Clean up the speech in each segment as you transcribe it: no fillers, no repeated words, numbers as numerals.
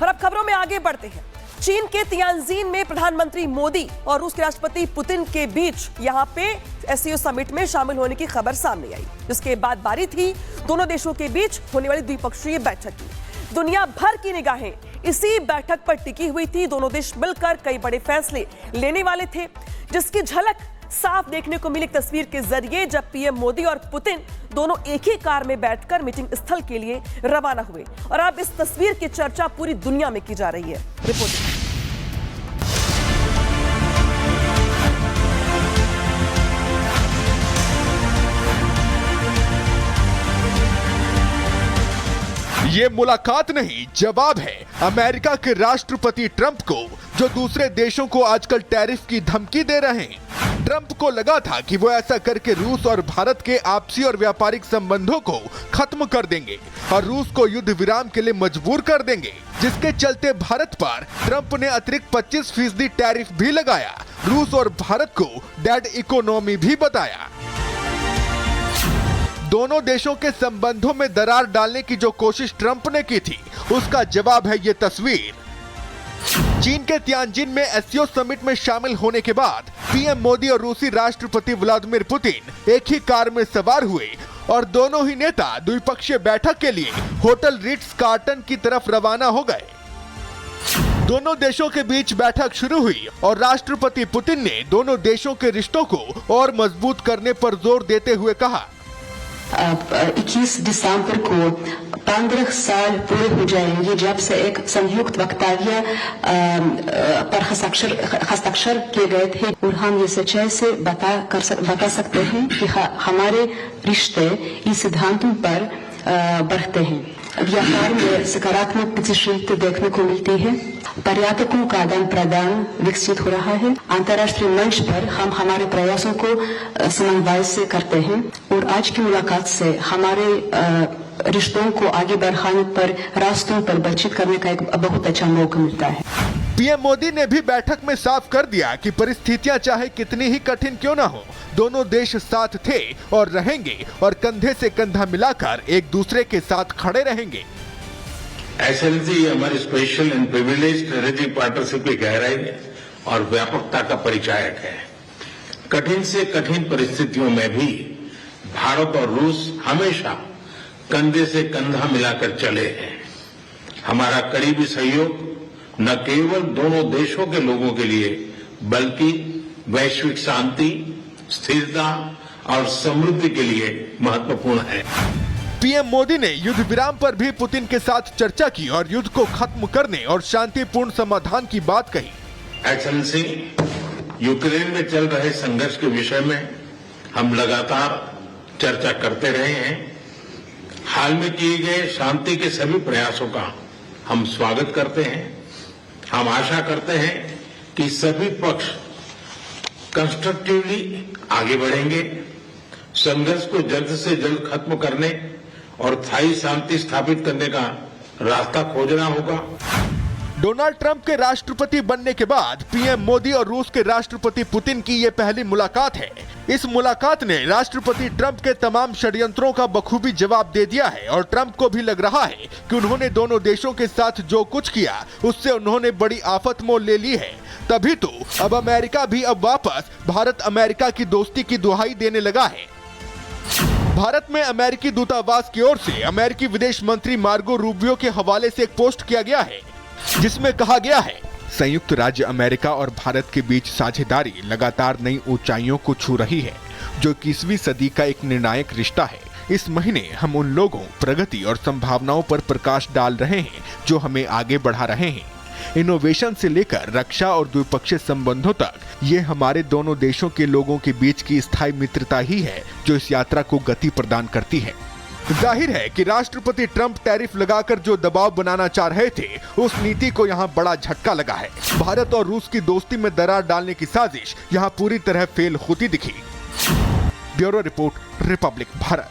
और अब खबरों में आगे बढ़ते हैं। चीन के तियानजिन में प्रधानमंत्री मोदी और रूस के राष्ट्रपति पुतिन के बीच यहां पे एससीओ समिट में शामिल होने की खबर सामने आई, जिसके बाद बारी थी दोनों देशों के बीच होने वाली द्विपक्षीय बैठक की। दुनिया भर की निगाहें इसी बैठक पर टिकी हुई थी। दोनों देश मिलकर कई बड़े फैसले लेने वाले थे, जिसकी झलक साफ देखने को मिली तस्वीर के जरिए जब पीएम मोदी और पुतिन दोनों एक ही कार में बैठकर मीटिंग स्थल के लिए रवाना हुए। और अब इस तस्वीर की चर्चा पूरी दुनिया में की जा रही है। रिपोर्ट ये मुलाकात नहीं, जवाब है अमेरिका के राष्ट्रपति ट्रंप को, जो दूसरे देशों को आजकल टैरिफ की धमकी दे रहे हैं। ट्रंप को लगा था कि वो ऐसा करके रूस और भारत के आपसी और व्यापारिक संबंधों को खत्म कर देंगे और रूस को युद्ध विराम के लिए मजबूर कर देंगे, जिसके चलते भारत पर ट्रंप ने अतिरिक्त 25% टैरिफ भी लगाया। रूस और भारत को डेड इकोनॉमी भी बताया। दोनों देशों के संबंधों में दरार डालने की जो कोशिश ट्रंप ने की थी, उसका जवाब है ये तस्वीर। चीन के तियानजिन में एससीओ समिट में शामिल होने के बाद पीएम मोदी और रूसी राष्ट्रपति व्लादिमीर पुतिन एक ही कार में सवार हुए और दोनों ही नेता द्विपक्षीय बैठक के लिए होटल रिट्स कार्टन की तरफ रवाना हो गए। दोनों देशों के बीच बैठक शुरू हुई और राष्ट्रपति पुतिन ने दोनों देशों के रिश्तों को और मजबूत करने पर जोर देते हुए कहा, 21 दिसंबर को 15 साल पूरे हो जाएंगे जब से एक संयुक्त वक्तव्य पर हस्ताक्षर किए गए थे, और हम ये सच्चाई से बता सकते हैं कि हमारे रिश्ते इस सिद्धांतों पर बढ़ते हैं। व्यापार में सकारात्मक गतिशीलता देखने को मिलती है, पर्यटकों का आदान प्रदान विकसित हो रहा है, अंतर्राष्ट्रीय मंच पर हम हमारे प्रयासों को समन्वय से करते हैं, और आज की मुलाकात से हमारे रिश्तों को आगे बढ़ाने पर रास्तों पर बातचीत करने का एक बहुत अच्छा मौका मिलता है। पीएम मोदी ने भी बैठक में साफ कर दिया कि परिस्थितियां चाहे कितनी ही कठिन क्यों ना हो, दोनों देश साथ थे और रहेंगे और कंधे से कंधा मिलाकर एक दूसरे के साथ खड़े रहेंगे। एक्सेलेंसी हमारी special and privilege strategic partnership की गहराई और व्यापकता का परिचायक है। कठिन से कठिन परिस्थितियों में भी भारत और रूस हमेशा कंधे से कंधा मिलाकर चले हैं। हमारा करीबी सहयोग न केवल दोनों देशों के लोगों के लिए बल्कि वैश्विक शांति, स्थिरता और समृद्धि के लिए महत्वपूर्ण है। पीएम मोदी ने युद्ध विराम पर भी पुतिन के साथ चर्चा की और युद्ध को खत्म करने और शांतिपूर्ण समाधान की बात कही। एक्सेलेंसी, यूक्रेन में चल रहे संघर्ष के विषय में हम लगातार चर्चा करते रहे हैं। हाल में किए गए शांति के सभी प्रयासों का हम स्वागत करते हैं। हम आशा करते हैं कि सभी पक्ष कंस्ट्रक्टिवली आगे बढ़ेंगे, संघर्ष को जल्द से जल्द खत्म करने और स्थायी शांति स्थापित करने का रास्ता खोजना होगा। डोनाल्ड ट्रंप के राष्ट्रपति बनने के बाद पीएम मोदी और रूस के राष्ट्रपति पुतिन की ये पहली मुलाकात है। इस मुलाकात ने राष्ट्रपति ट्रंप के तमाम षड्यंत्रों का बखूबी जवाब दे दिया है और ट्रंप को भी लग रहा है कि उन्होंने दोनों देशों के साथ जो कुछ किया उससे उन्होंने बड़ी आफत मोल ले ली है। तभी तो अब अमेरिका भी अब वापस भारत अमेरिका की दोस्ती की दुहाई देने लगा है। भारत में अमेरिकी दूतावास की ओर से अमेरिकी विदेश मंत्री मार्गो रूबियो के हवाले से एक पोस्ट किया गया है, जिसमें कहा गया है, संयुक्त राज्य अमेरिका और भारत के बीच साझेदारी लगातार नई ऊंचाइयों को छू रही है, जो 21वीं सदी का एक निर्णायक रिश्ता है। इस महीने हम उन लोगों, प्रगति और संभावनाओं पर प्रकाश डाल रहे हैं जो हमें आगे बढ़ा रहे हैं। इनोवेशन से लेकर रक्षा और द्विपक्षीय संबंधों तक, ये हमारे दोनों देशों के लोगों के बीच की स्थायी मित्रता ही है जो इस यात्रा को गति प्रदान करती है। जाहिर है कि राष्ट्रपति ट्रंप टैरिफ लगाकर जो दबाव बनाना चाह रहे थे, उस नीति को यहाँ बड़ा झटका लगा है। भारत और रूस की दोस्ती में दरार डालने की साजिश यहाँ पूरी तरह फेल होती दिखी। Bureau report, Republic Bharat.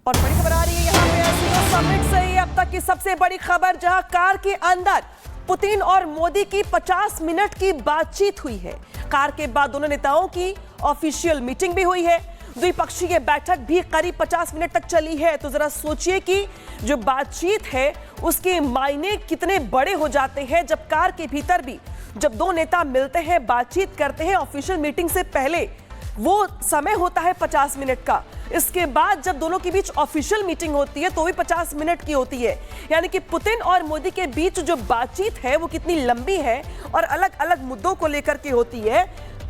और बड़ी खबर आ रही है यहाँ पे एससीओ समिट से ही अब तक की सबसे बड़ी खबर, जहां कार के अंदर पुतिन और मोदी की 50 मिनट की बातचीत हुई है। कार के बाद दोनों नेताओं की ऑफिशियल मीटिंग भी हुई है। द्विपक्षीय बैठक भी करीब 50 मिनट तक चली है। तो जरा सोचिए कि जो बातचीत है उसके मायने कितने बड़े हो जाते हैं जब कार के भीतर भी जब दो नेता मिलते हैं, बातचीत करते हैं। ऑफिशियल मीटिंग से पहले वो समय होता है 50 मिनट का। इसके बाद जब दोनों के बीच ऑफिशियल मीटिंग होती है तो भी 50 मिनट की होती है। यानी कि पुतिन और मोदी के बीच जो बातचीत है वो कितनी लंबी है और अलग अलग मुद्दों को लेकर के होती है।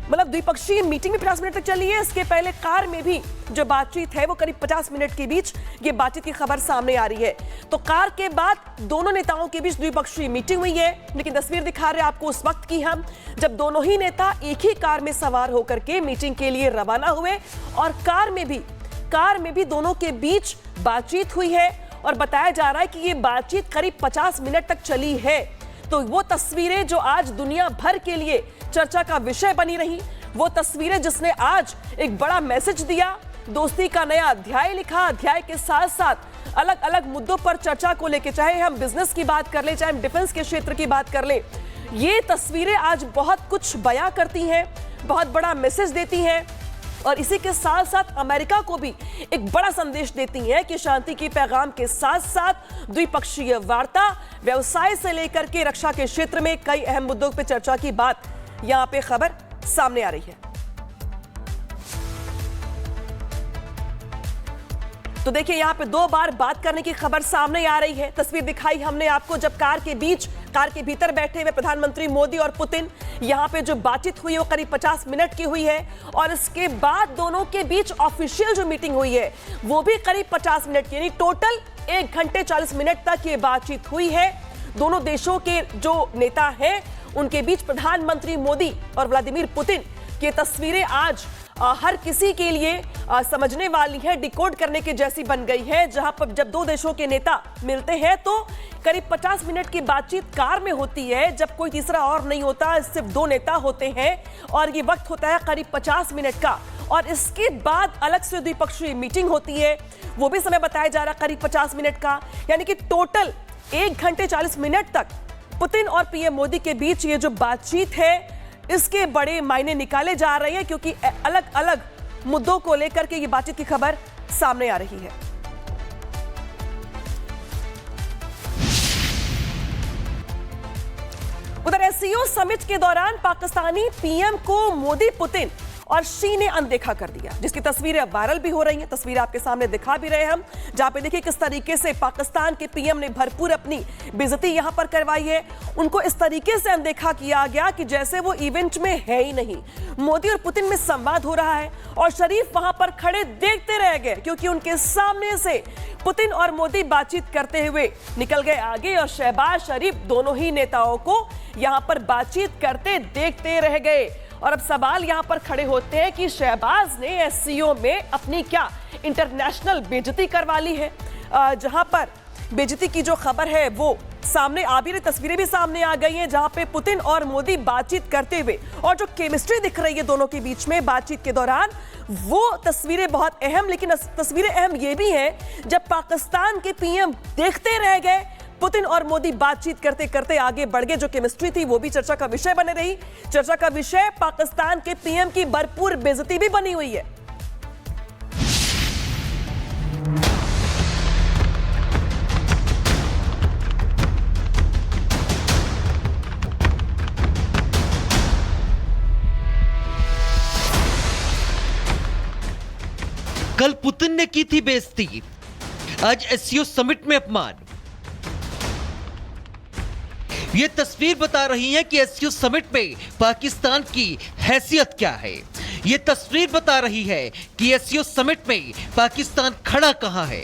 मतलब द्विपक्षीय मीटिंग में 50 मिनट तक चली है। इसके पहले कार में भी जो बातचीत है वो करीब 50 मिनट के बीच ये बातचीत की खबर सामने आ रही है। तो कार के बाद दोनों नेताओं के बीच द्विपक्षीय मीटिंग हुई है, लेकिन तस्वीर दिखा रहे हैं आपको उस वक्त की हम जब दोनों ही नेता एक ही कार में सवार होकर के मीटिंग के लिए रवाना हुए और कार में भी दोनों के बीच बातचीत हुई है। और बताया जा रहा है कि ये बातचीत करीब 50 मिनट तक चली है। तो वो तस्वीरें जो आज दुनिया भर के लिए चर्चा का विषय बनी रही, वो तस्वीरें जिसने आज एक बड़ा मैसेज दिया, दोस्ती का नया अध्याय लिखा। अध्याय के साथ साथ अलग अलग मुद्दों पर चर्चा को लेकर, चाहे हम बिजनेस की बात कर ले, चाहे हम डिफेंस के क्षेत्र की बात कर ले, ये तस्वीरें आज बहुत कुछ बयां करती हैं, बहुत बड़ा मैसेज देती हैं। और इसी के साथ साथ अमेरिका को भी एक बड़ा संदेश देती हैं कि शांति की पैगाम के साथ साथ द्विपक्षीय वार्ता, व्यवसाय से लेकर के रक्षा के क्षेत्र में कई अहम मुद्दों पर चर्चा की बात यहां पे खबर सामने आ रही है। तो देखिए यहां पे 2 बार बात करने की खबर सामने आ रही है। तस्वीर दिखाई हमने आपको जब कार के भीतर बैठे हुए प्रधानमंत्री मोदी और पुतिन, यहां पे जो बातचीत हुई है वो करीब 50 मिनट की हुई है। और इसके बाद दोनों के बीच ऑफिशियल जो मीटिंग हुई है वो भी करीब 50 मिनट की, यानी टोटल 1 घंटे 40 मिनट तक ये बातचीत हुई है। दोनों देशों के जो नेता हैं उनके बीच प्रधानमंत्री मोदी और व्लादिमीर पुतिन की तस्वीरें आज हर किसी के लिए समझने वाली है, डिकोड करने के जैसी बन गई है। जहां पर जब दो देशों के नेता मिलते हैं तो करीब 50 मिनट की बातचीत कार में होती है, जब कोई तीसरा और नहीं होता, सिर्फ 2 नेता होते हैं और ये वक्त होता है करीब 50 मिनट का। और इसके बाद अलग से द्विपक्षीय मीटिंग होती है, वो भी समय बताया जा रहा है करीब 50 मिनट का। यानी कि टोटल 1 घंटे 40 मिनट तक पुतिन और पीएम मोदी के बीच ये जो बातचीत है इसके बड़े मायने निकाले जा रहे हैं, क्योंकि अलग अलग मुद्दों को लेकर के ये बातचीत की खबर सामने आ रही है। उधर एससीओ समिट के दौरान पाकिस्तानी पीएम को मोदी, पुतिन और शी ने अनदेखा कर दिया, जिसकी तस्वीरें वायरल भी हो रही हैं। तस्वीर आपके सामने दिखा भी रहे हम, जहां पे देखिए किस तरीके से पाकिस्तान के पीएम ने भरपूर अपनी बेइज्जती यहां पर करवाई है। उनको इस तरीके से अनदेखा किया गया कि जैसे वो इवेंट में है ही नहीं। मोदी और पुतिन में संवाद हो रहा है और शरीफ वहां पर खड़े देखते रह गए, क्योंकि उनके सामने से पुतिन और मोदी बातचीत करते हुए निकल गए आगे और शहबाज शरीफ दोनों ही नेताओं को यहां पर बातचीत करते देखते रह गए। और अब सवाल यहां पर खड़े होते हैं कि शहबाज ने एससीओ में अपनी क्या इंटरनेशनल बेइज्जती करवा ली है। जहां पर बेइज्जती की जो खबर है वो सामने आ भी रही, तस्वीरें भी सामने आ गई हैं, जहां पे पुतिन और मोदी बातचीत करते हुए और जो केमिस्ट्री दिख रही है दोनों के बीच में बातचीत के दौरान, वो तस्वीरें बहुत अहम। लेकिन तस्वीरें अहम ये भी हैं जब पाकिस्तान के पीएम देखते रह गए, पुतिन और मोदी बातचीत करते करते आगे बढ़ गए। जो केमिस्ट्री थी वो भी चर्चा का विषय बने रही। चर्चा का विषय पाकिस्तान के पीएम की भरपूर बेइज्जती भी बनी हुई है। कल पुतिन ने की थी बेइज्जती, आज एससीओ समिट में अपमान। ये तस्वीर बता रही है कि एससीओ समिट में पाकिस्तान की हैसियत क्या है। ये तस्वीर बता रही है कि एससीओ समिट में पाकिस्तान खड़ा कहां है।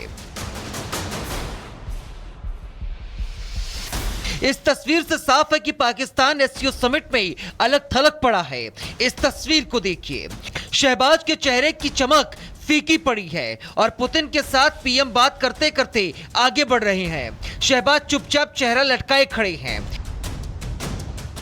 इस तस्वीर से साफ है कि पाकिस्तान एससीओ समिट में अलग थलग पड़ा है। इस तस्वीर को देखिए, शहबाज के चेहरे की चमक फीकी पड़ी है और पुतिन के साथ पीएम बात करते करते आगे बढ़ रहे हैं। शहबाज चुपचाप चेहरा लटकाए खड़े हैं।